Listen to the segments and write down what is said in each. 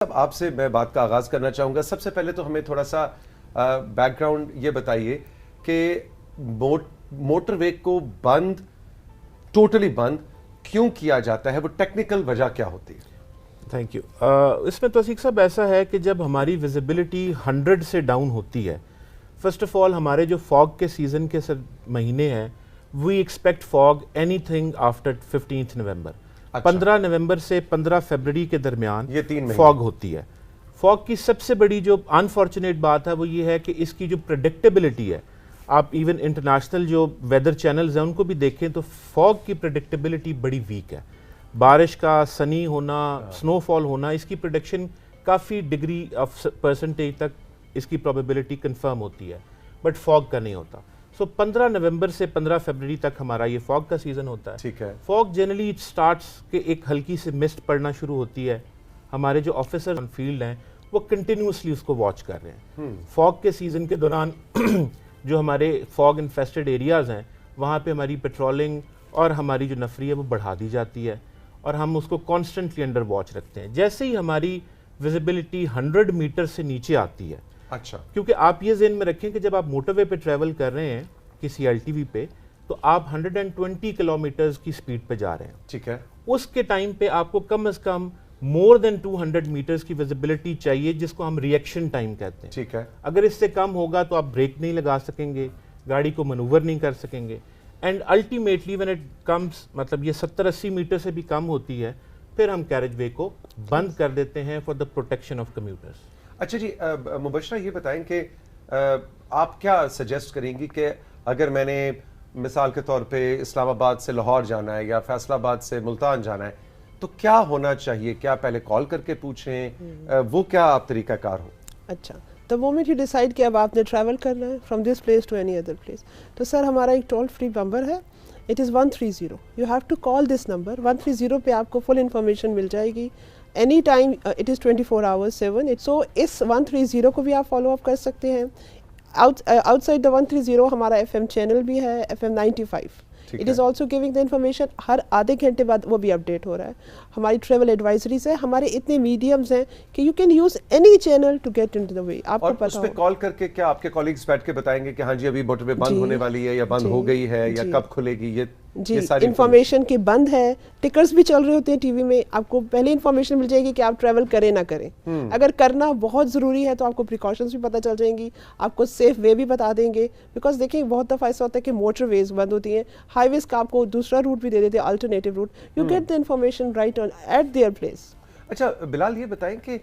اب آپ سے میں بات کا آغاز کرنا چاہوں گا. سب سے پہلے تو ہمیں تھوڑا سا بیک گراؤنڈ یہ بتائیے کہ موٹر وے کو بند، ٹوٹلی بند کیوں کیا جاتا ہے؟ وہ ٹیکنیکل وجہ کیا ہوتی ہے؟ Thank you. اس میں توثیق صاحب ایسا ہے کہ جب ہماری ویزیبلٹی 100 سے ڈاؤن ہوتی ہے، فرسٹ آف آل ہمارے جو فاگ کے سیزن کے مہینے ہیں، we expect fog anything after 15 November. 15 نومبر سے 15 فیبرری کے درمیان فاگ ہوتی ہے. فاگ کی سب سے بڑی جو انفارچونیٹ بات ہے وہ یہ ہے کہ اس کی جو پریڈکٹیبلٹی ہے، آپ ایون انٹرنیشنل جو ویدر چینلز ہیں ان کو بھی دیکھیں تو فاگ کی پریڈکٹیبلٹی بڑی ویک ہے. بارش کا سنی ہونا، سنو فال ہونا، اس کی prediction coffee degree of percentage تک اس کی پروبیبلٹی کنفرم ہوتی ہے، بٹ فاگ کا نہیں ہوتا. سو 15 نومبر سے 15 فیبرری تک ہمارا یہ فاگ کا سیزن ہوتا ہے. ٹھیک ہے. فاگ جنرلی سٹارٹس کہ ایک ہلکی سے مسٹ پڑنا شروع ہوتی ہے. ہمارے جو آفیسر آن فیلڈ ہیں وہ کنٹینیوسلی اس کو واچ کر رہے ہیں. فاگ کے سیزن کے دوران جو ہمارے فاگ انفیسٹڈ ایریاز ہیں وہاں پہ ہماری پیٹرولنگ اور ہماری جو نفری ہے وہ بڑھا دی جاتی ہے اور ہم اس کو کانسٹنٹلی انڈر واچ رکھتے ہیں. جیسے ہی ہماری ویزیبلٹی 100 میٹر سے نیچے آتی ہے، اچھا، کیونکہ آپ یہ ذہن میں رکھیں کہ جب آپ موٹر وے پہ ٹریول کر رہے ہیں کسی ایل ٹی وی پہ تو آپ 120 کلومیٹرز کی سپیڈ پہ جا رہے ہیں. ٹھیک ہے. اس کے ٹائم پہ آپ کو کم از کم مور دین 200 میٹرز کی ویزیبلٹی چاہیے، جس کو ہم ریئیکشن ٹائم کہتے ہیں. ٹھیک ہے. اگر اس سے کم ہوگا تو آپ بریک نہیں لگا سکیں گے، گاڑی کو منوور نہیں کر سکیں گے. And ultimately when it comes, مطلب یہ 70-80 میٹر سے بھی کم ہوتی ہے، پھر ہم کیریج وے کو بند کر دیتے ہیں فار دا پروٹیکشن آف کمیوٹرز. اچھا جی، مبشرہ یہ بتائیں کہ آپ کیا سجیسٹ کریں گی کہ اگر میں نے مثال کے طور پہ اسلام آباد سے لاہور جانا ہے یا فیصل آباد سے ملتان جانا ہے تو کیا ہونا چاہیے؟ کیا پہلے کال کر کے پوچھیں؟ وہ کیا آپ طریقہ کار ہو؟ اچھا، the moment you decide کہ اب آپ نے ٹریول کرنا ہے from this place to any other place، تو سر ہمارا ایک ٹول فری نمبر ہے، it is 130. you have to call this number. 130 پہ آپ کو فل انفارمیشن مل جائے گی. Any time it is 24 hours 7. سو اس 130 کو بھی آپ فالو اپ کر سکتے ہیں. آؤٹ سائڈ دا 130 ہمارا FM چینل بھی ہے، FM 95. It is also giving the information. ہر آدھے گھنٹے بعد وہ بھی اپڈیٹ ہو رہا ہے. ہماری ٹریول ایڈوائزریز ہیں، ہمارے اتنے میڈیمز ہیں کہ you can use any channel to get into the way. آپ کو پتہ اس پہ کال کر کے کیا آپ کے کولیگز بیٹھ کے بتائیں گے کہ ہاں جی ابھی موٹر وے بند ہونے والی ہے یا بند ہو گئی ہے یا کب کھلے گی؟ جی انفارمیشن کی بند ہے. ٹکرز بھی چل رہے ہوتے ہیں ٹی وی میں، آپ کو پہلے انفارمیشن مل جائے گی کہ آپ ٹریول کریں نہ کریں. اگر کرنا بہت ضروری ہے تو آپ کو پریکاشنز بھی پتہ چل جائیں گی، آپ کو سیف وے بھی بتا دیں گے. بیکاز دیکھیں بہت دفعہ ایسا ہوتا ہے کہ موٹر ویز بند ہوتی ہیں، ہائی ویز کا آپ کو دوسرا روٹ بھی دے دیتے ہیں، alternative route. You get the information right on at their place. اچھا بلال، یہ بتائیں کہ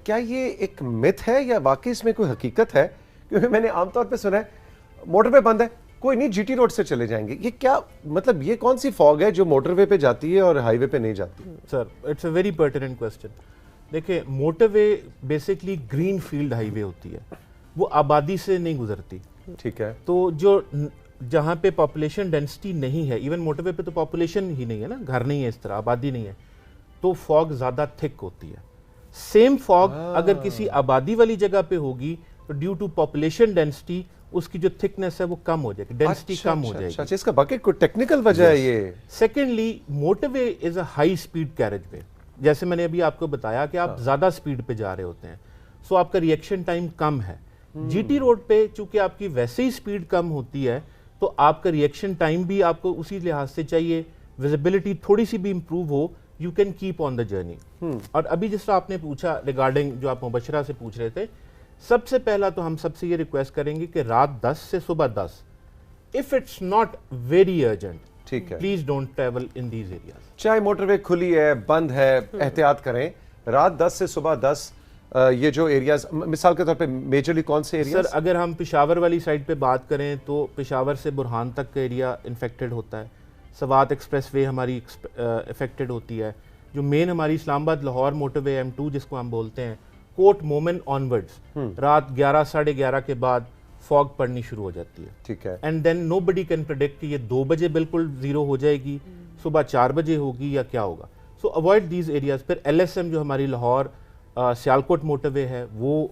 کیا یہ ایک مت ہے یا واقعی اس میں کوئی حقیقت ہے؟ کیونکہ میں نے عام طور پہ سنا ہے موٹر وے بند ہے، کوئی نہیں جی ٹی روڈ سے چلے جائیں گے. یہ کیا مطلب، یہ کون سی فاگ ہے جو موٹر وے پہ جاتی ہے اور ہائی وے پہ نہیں جاتی؟ Sir it's a very pertinent question. دیکھیں motorway basically green field highway ہوتی ہے، وہ آبادی سے نہیں گزرتی. ٹھیک ہے. تو جو جہاں پہ پاپولیشن ڈینسٹی نہیں ہے، ایون موٹر وے پہ تو پاپولیشن ہی نہیں ہے نا، گھر نہیں ہے، اس طرح آبادی نہیں ہے، تو فاگ زیادہ تھک ہوتی ہے. سیم فاگ اگر کسی آبادی والی جگہ پہ ہوگی تو ڈیو ٹو پاپولیشن ڈینسٹی اس کی جو تھکنس ہے وہ کم ہو جائے گی، ڈینسٹی کم ہو جائے گی. اچھا، اس کا باقی کوئی ٹیکنیکل وجہ ہے یہ؟ Secondly motorway is a high speed carriageway. جیسے میں نے ابھی آپ کو بتایا کہ آپ زیادہ اسپیڈ پہ جا رہے ہوتے ہیں، سو آپ کا ریئیکشن ٹائم کم ہے. جی ٹی روڈ پہ چونکہ آپ کی ویسے ہی اسپیڈ کم ہوتی ہے تو آپ کا ریئیکشن ٹائم بھی آپ کو اسی لحاظ سے چاہیے. ویزیبلٹی تھوڑی سی بھی improve who, you can keep on the journey. اور ابھی جس طرح آپ نے پوچھا ریگارڈنگ جو آپ مبشرہ سے پوچھ رہے تھے، سب سے پہلا تو ہم سب سے یہ ریکویسٹ کریں گے کہ رات 10 سے صبح 10 if it's not very urgent, ٹھیک ہے، please don't travel in these areas. چاہے موٹر وے کھلی ہے بند ہے، احتیاط کریں. رات 10 سے صبح 10 یہ جو ایریاز مثال کے طور پہ میجرلی کون سے ایریاز؟ سر اگر ہم پشاور والی سائڈ پہ بات کریں تو پشاور سے برہان تک کا ایریا انفیکٹڈ ہوتا ہے. سوات ایکسپریس وے ہماری افیکٹڈ ہوتی ہے. جو مین ہماری اسلام آباد لاہور موٹر وے M2 جس کو ہم بولتے ہیں، کوٹ مومن آنورڈز رات 11 ساڑھے 11 کے بعد فاگ پڑنی شروع ہو جاتی ہے. ٹھیک ہے. And then nobody can predict کہ یہ 2 بجے بالکل زیرو ہو جائے گی، صبح 4 بجے ہوگی یا کیا ہوگا. So avoid these areas. پھر LSM جو ہماری لاہور سیالکوٹ موٹر وے ہے وہ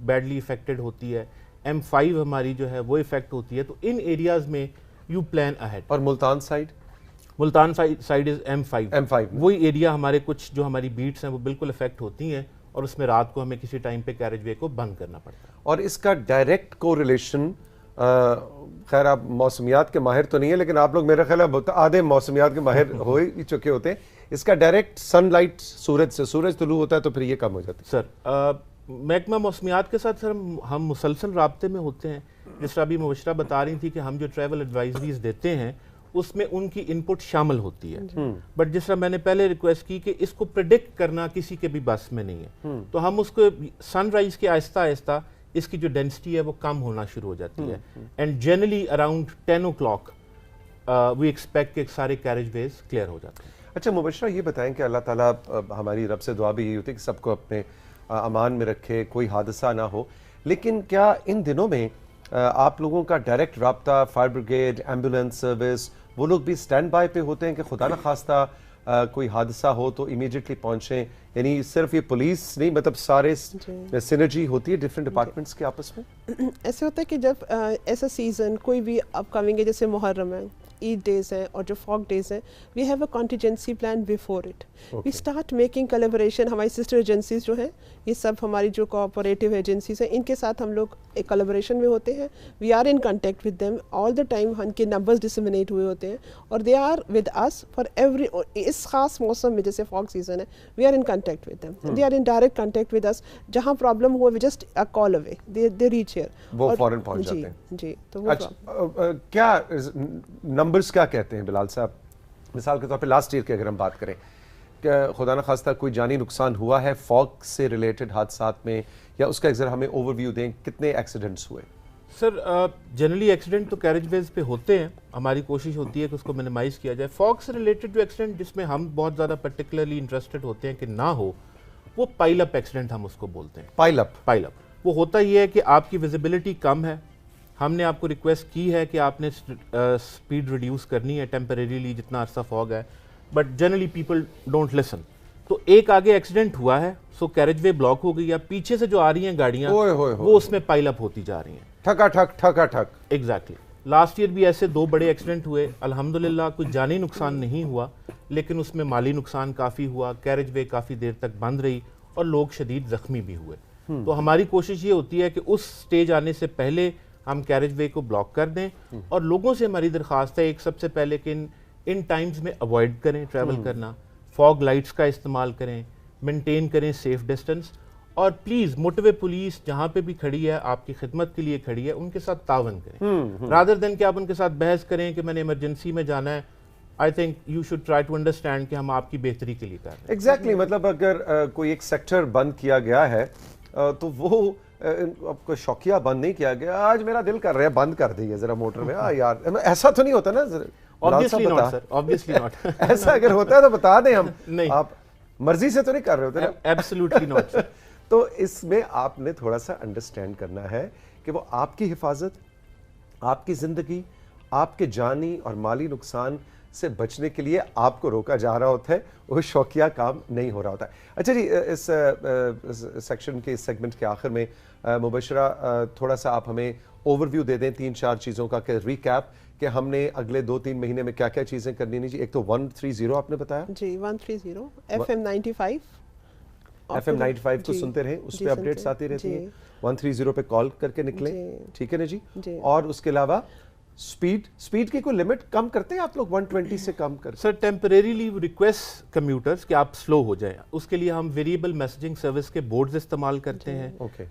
بیڈلی افیکٹڈ ہوتی ہے. M5 ہماری جو ہے وہ افیکٹ ہوتی ہے. تو ان ایریاز میں یو پلان اہیڈ. اور Multan side? Multan side is M5. M5 وہی ایریا ہمارے کچھ جو ہماری بیٹس ہیں وہ بالکل افیکٹ ہوتی ہیں اور اس میں رات کو ہمیں کسی ٹائم پہ کیریج وے کو بند کرنا پڑتا ہے. اور اس کا ڈائریکٹ کو ریلیشن، خیر آپ موسمیات کے ماہر تو نہیں ہیں لیکن آپ لوگ میرا خیال ہے آدھے موسمیات کے ماہر ہو ہی چکے ہوتے ہیں. اس کا ڈائریکٹ سن لائٹ سورج سے، سورج طلوع ہوتا ہے تو پھر یہ کم ہو جاتی ہے. سر محکمہ موسمیات کے ساتھ سر ہم مسلسل رابطے میں ہوتے ہیں. جس طرح ابھی مبشرہ بتا رہی تھی کہ ہم جو ٹریول ایڈوائزریز دیتے ہیں اس میں ان کی انپٹ شامل ہوتی ہے، بٹ جس طرح میں نے پہلے ریکویسٹ کی کہ اس کو پریڈکٹ کرنا کسی کے بھی بس میں نہیں ہے، تو ہم اس کو سن رائز کے آہستہ آہستہ اس کی جو ڈینسٹی ہے وہ کم ہونا شروع ہو جاتی ہے، and generally around 10 o'clock we expect کہ سارے کیریج ویز کلیئر ہو جاتے ہیں. اچھا مبشرہ یہ بتائیں کہ اللہ تعالیٰ ہماری رب سے دعا بھی یہی ہوتی ہے کہ سب کو اپنے امان میں رکھے، کوئی حادثہ نہ ہو، لیکن کیا ان دنوں میں آپ لوگوں کا ڈائریکٹ رابطہ فائر بریگیڈ، ایمبولینس سروس، وہ لوگ بھی سٹینڈ بائی پہ ہوتے ہیں کہ خدا نخواستہ کوئی حادثہ ہو تو امیڈیٹلی پہنچیں؟ یعنی صرف یہ پولیس نہیں، مطلب سارے سینرجی ہوتی ہے ڈفرینٹ ڈپارٹمنٹس کے آپس میں؟ ایسے ہوتا ہے کہ جب ایسا سیزن کوئی بھی اپ کمنگ ہے، جیسے محرم ہے، عید ڈیز ہیں اور جو فاگ ڈیز ہیں، we have a contingency plan before it. We start making calibration. ہماری سسٹر ایجنسیز جو ہیں، یہ سب ہماری جو کوآپریٹیو ایجنسیز ہیں، ان کے ساتھ ہم لوگ ایک کلیبریشن میں ہوتے ہیں. We are in contact with them all the time. ان کے نمبرز ڈسمنیٹ ہوئے ہوتے ہیں اور they are with us for every. اس خاص موسم میں جیسے فاگ سیزن ہے، we are in contact with them. They are in direct contact with us. جہاں پرابلم ہوا we just a call away, they reach here, وہ فوراً پہنچ جاتے ہیں. جی تو وہ کیا نمبرز کیا کہتے ہیں بلال صاحب؟ مثال کے طور پہ لاسٹ ایئر کی اگر ہم بات کریں کہ خدا نخواستہ کوئی جانی نقصان ہوا ہے فاگ سے ریلیٹڈ حادثات میں، یا اس کا ذرا ہمیں اوور ویو دیں، کتنے ایکسیڈنٹس ہوئے؟ سر جنرلی ایکسیڈنٹ تو کیریج ویز پہ ہوتے ہیں، ہماری کوشش ہوتی ہے کہ اس کو منیمائز کیا جائے. فاگ سے ریلیٹڈ جو ایکسیڈنٹ جس میں ہم بہت زیادہ پرٹیکولرلی انٹرسٹڈ ہوتے ہیں کہ نہ ہو، وہ پائل اپ ایکسیڈنٹ ہم اس کو بولتے ہیں. پائل اپ وہ ہوتا یہ ہے کہ آپ کی ویزیبلٹی کم ہے، ہم نے آپ کو ریکویسٹ کی ہے کہ آپ نے سپیڈ ریڈیوس کرنی ہے ٹیمپریریلی جتنا عرصہ فاگ ہے، but generally people don't listen. تو ایک آگے ایکسیڈنٹ ہوا ہے، سو کیریج وے بلاک ہو گئی، یا پیچھے سے جو آ رہی ہیں گاڑیاں وہ اس میں پائل اپ ہوتی جا رہی ہیں، ٹھکا ٹھک ٹھکا ٹھک. ایگزیکٹلی. لاسٹ ایئر بھی ایسے 2 بڑے ایکسیڈنٹ ہوئے، الحمدللہ کوئی جانی نقصان نہیں ہوا، لیکن اس میں مالی نقصان کافی ہوا، کیریج وے کافی دیر تک بند رہی اور لوگ شدید زخمی بھی ہوئے. تو ہماری کوشش یہ ہوتی ہے کہ اس سٹیج آنے سے پہلے ہم کیریج وے کو بلاک کر دیں، اور لوگوں سے ہماری درخواست ہے ایک سب سے پہلے کہ ان ٹائمز میں اوائڈ کریں ٹریول کرنا، فاگ لائٹس کا استعمال کریں، مینٹین کریں سیف ڈسٹنس، اور پلیز موٹر وے پولیس جہاں پہ بھی کھڑی ہے آپ کی خدمت کے لیے کھڑی ہے، ان کے ساتھ تعاون کریں رادر دین کہ آپ ان کے ساتھ بحث کریں کہ میں نے ایمرجنسی میں جانا ہے. I think you should try to understand کہ ہم آپ کی بہتری کے لیے کر رہے ہیں. ایگزیکٹلی. مطلب اگر کوئی ایک سیکٹر بند کیا گیا ہے تو وہ اب کوئی شوقیہ بند نہیں کیا گیا، آج میرا دل کر رہا ہے بند کر دیے ذرا موٹر میں. یار ایسا تو نہیں ہوتا نا؟ Obviously not, sir. Obviously not. ایسا اگر ہوتا ہے تو بتا دیں ہم. نہیں، آپ مرضی سے تو نہیں کر رہے ہوتے نا؟ Absolutely not, sir. تو اس میں آپ نے تھوڑا سا انڈرسٹینڈ کرنا ہے کہ وہ آپ کی حفاظت، آپ کی زندگی، آپ کے جانی اور مالی نقصان سے بچنے کے لیے آپ کو روکا جا رہا ہوتا ہے، وہ شوقیہ کام نہیں ہو رہا ہوتا ہے. اچھا جی، اس سیکشن کے اس سیگمنٹ کے آخر میں مبشرہ تھوڑا سا آپ ہمیں اوور ویو دے دیں 3-4 چیزوں کا، کہ ریکیپ کہ ہم نے اگلے 2-3 مہینے میں کیا کیا چیزیں کرنی نہیں. جی ایک تو 130 آپ نے بتایا، جی 130 FM 95 کو سنتے رہیں، اس پہ اپڈیٹس آتی رہتی ہیں. 130 پہ کال کر کے نکلیں، ٹھیک ہے نا جی؟ اور اس کے علاوہ سپیڈ کی کوئی لمٹ کم کرتے ہیں آپ لوگ 120 سے کم کرتے ہیں؟ سر ٹیمپریریلی ریکویسٹ کمیوٹرز کہ آپ سلو ہو جائیں، اس کے لیے ہم ویریبل میسیجنگ سروس کے بورڈز استعمال کرتے ہیں.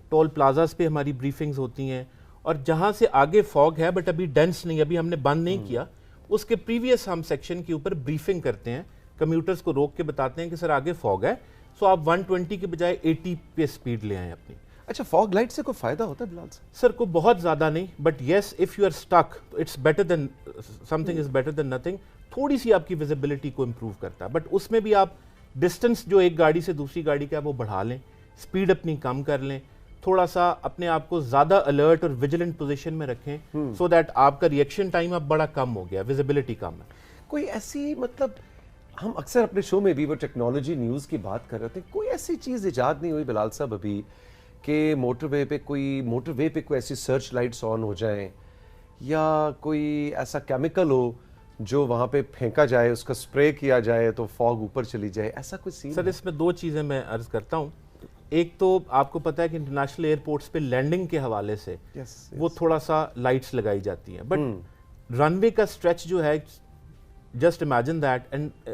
ٹول پلازاز پہ ہماری بریفنگز ہوتی ہیں، اور جہاں سے آگے فاگ ہے بٹ ابھی ڈینس نہیں، ابھی ہم نے بند نہیں کیا، اس کے پریویس ہم سیکشن کے اوپر بریفنگ کرتے ہیں، کمیوٹرز کو روک کے بتاتے ہیں کہ سر آگے فاگ ہے، سو آپ 120 کے بجائے 80 پہ سپیڈ لے آئیں اپنی. اچھا، فاگ لائٹ سے کوئی فائدہ ہوتا ہے بلال صاحب؟ سر کو بہت زیادہ نہیں، but yes if you are stick it's better than something is better than nothing. تھوڑی سی آپ کی ویزیبلٹی کو امپروو کرتا ہے، بٹ اس میں بھی آپ ڈسٹنس جو ایک گاڑی سے دوسری گاڑی کا وہ بڑھا لیں، سپیڈ اپنی کم کر لیں، تھوڑا سا اپنے آپ کو زیادہ الرٹ اور ویجیلنٹ پوزیشن میں رکھیں، سو دیٹ آپ کا ریئیکشن ٹائم اب بڑا کم ہو گیا، ویزیبلٹی کم ہے. کوئی ایسی، مطلب ہم اکثر اپنے شو میں بھی وہ ٹیکنالوجی نیوز کی بات کر رہے تھے، کوئی ایسی چیز ایجاد نہیں ہوئی بلال صاحب ابھی کہ موٹر وے پہ کوئی ایسی سرچ لائٹس آن ہو جائیں، یا کوئی ایسا کیمیکل ہو جو وہاں پہ پھینکا جائے، اس کا سپرے کیا جائے تو فاگ اوپر چلی جائے، ایسا کوئی سین؟ سر اس میں 2 چیزیں میں عرض کرتا ہوں. ایک تو آپ کو پتا ہے کہ انٹرنیشنل ایئرپورٹس پہ لینڈنگ کے حوالے سے وہ تھوڑا سا لائٹس لگائی جاتی ہیں, بٹ رن وے کا اسٹریچ جو ہے, just imagine that and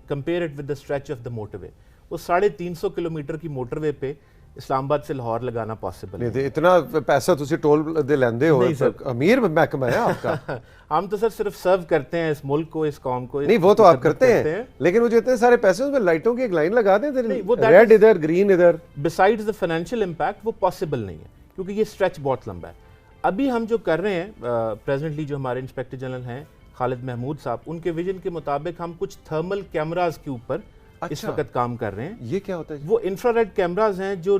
compare it with the stretch of the motorway, وہ 350 کلومیٹر کی موٹر وے پہ اسلام آباد سے لاہور لگانا پاسبل ہے. اتنا پیسہ تسی ٹول دے لیندے ہو, امیر محکمہ ہے آپ کا. ہم تو سر صرف سرو کرتے ہیں اس ملک کو, اس قوم کو. نہیں وہ تو آپ کرتے ہیں, لیکن وہ جو اتنے سارے پیسے اس میں لائٹوں کی ایک لائن لگا دیں, ریڈ ادھر گرین ادھر. بسائڈز دا فائنینشیل امپیکٹ وہ پاسبل نہیں ہے کیونکہ یہ اسٹریچ بہت لمبا ہے. ابھی ہم جو کر رہے ہیں پریزنٹلی, جو ہمارے انسپیکٹر جنرل ہیں خالد محمود صاحب, ان کے ویژن کے مطابق ہم کچھ تھرمل کیمراز کے اوپر اس وقت کام کر رہے ہیں. یہ کیا ہوتا ہے؟ وہ انفراریڈ کیمراز ہیں جو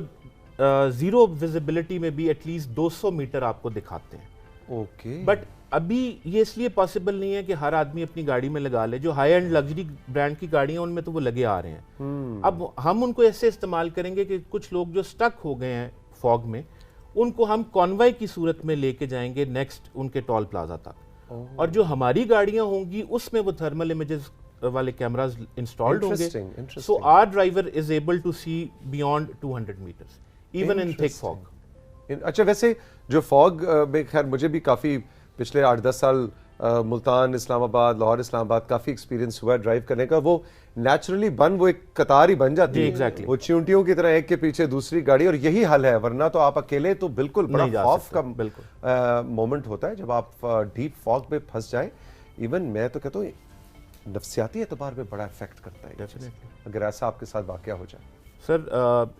زیرو ویزیبلٹی میں بھی ایٹ لیسٹ 200 میٹر آپ کو دکھاتے ہیں. اوکے. بٹ ابھی یہ اس لیے پاسبل نہیں ہے کہ ہر آدمی اپنی گاڑی میں لگا لے. جو ہائی اینڈ لگژری برانڈ کی گاڑیاں ان میں تو وہ لگے آ رہے ہیں. اب ہم ان کو ایسے استعمال کریں گے کہ کچھ لوگ جو سٹک ہو گئے ہیں فوگ میں, ان کو ہم کانوائے کی صورت میں لے کے جائیں گے نیکسٹ ان کے ٹول پلازا تک, اور جو ہماری گاڑیاں ہوں گی اس میں وہ تھرمل امیجز والے کیمراز انسٹالڈ ہوں گے. So our driver is able to see beyond 200 metres even in thick fog. اچھا, ویسے جو فوگ میں خیر مجھے بھی کافی پچھلے 8-10 سال ملتان, اسلام آباد, لاہور, اسلام آباد کافی ایکسپیرینس ہوا ہے ڈرائیو کرنے کا. وہ نیچرلی وہ ایک قطار ہی بن جاتی ہے, وہ چیونٹیوں کی طرح ایک کے پیچھے دوسری گاڑی, اور یہی حل ہے. ورنہ تو آپ اکیلے تو بالکل بڑا خوف کا مومنٹ ہوتا ہے جب آپ ڈیپ فوگ میں پھنس جائیں. ایون میں تو کہتا ہوں نفسیاتی اعتبار پہ بڑا افیکٹ کرتا ہے اگر ایسا آپ کے ساتھ واقعہ ہو جائے. سر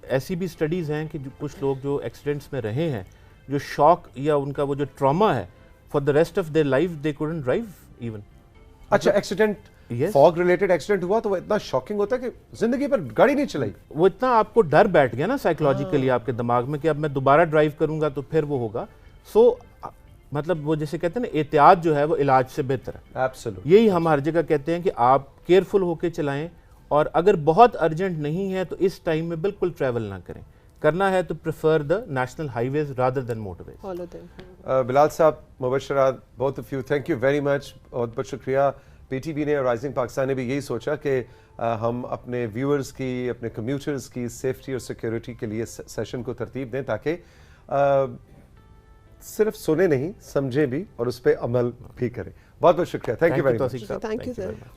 ایسی بھی اسٹڈیز ہیں کہ کچھ لوگ جو ایکسیڈنٹس میں رہے ہیں, جو شاک یا ان کا وہ جو ٹراما ہے, for the rest of their life they couldn't drive even. اچھا, ایکسیڈنٹ فوگ ریلیٹڈ ایکسیڈنٹ ہوا تو وہ اتنا شاکنگ ہوتا ہے کہ زندگی پر گاڑی نہیں چلائی. وہ اتنا آپ کو ڈر بیٹھ گیا نا سائیکولوجیکلی آپ کے دماغ میں کہ اب میں دوبارہ ڈرائیو کروں گا تو پھر وہ ہوگا. سو مطلب وہ جیسے کہتے ہیں نا, احتیاط جو ہے وہ علاج سے بہتر ہے. ایبسولوٹ. یہی ہم ہر جگہ کہتے ہیں کہ آپ کیئرفل ہو کے چلائیں, اور اگر بہت ارجنٹ نہیں ہے تو اس ٹائم میں بالکل ٹریول نہ کریں. کرنا ہے تو prefer the national highways rather than motorways. Bilal صاحب, Mubashrat, both of you, thank you very much. بہت بہت شکریہ. پی ٹی وی نے اور رائزنگ پاکستان نے بھی یہی سوچا کہ ہم اپنے ویورز کی, اپنے کمیوٹرز کی سیفٹی اور سیکیورٹی کے لیے سیشن کو ترتیب دیں تاکہ صرف سنیں نہیں, سمجھیں بھی اور اس پہ عمل بھی کریں. بہت بہت شکریہ. Thank you very much. Thank you sir.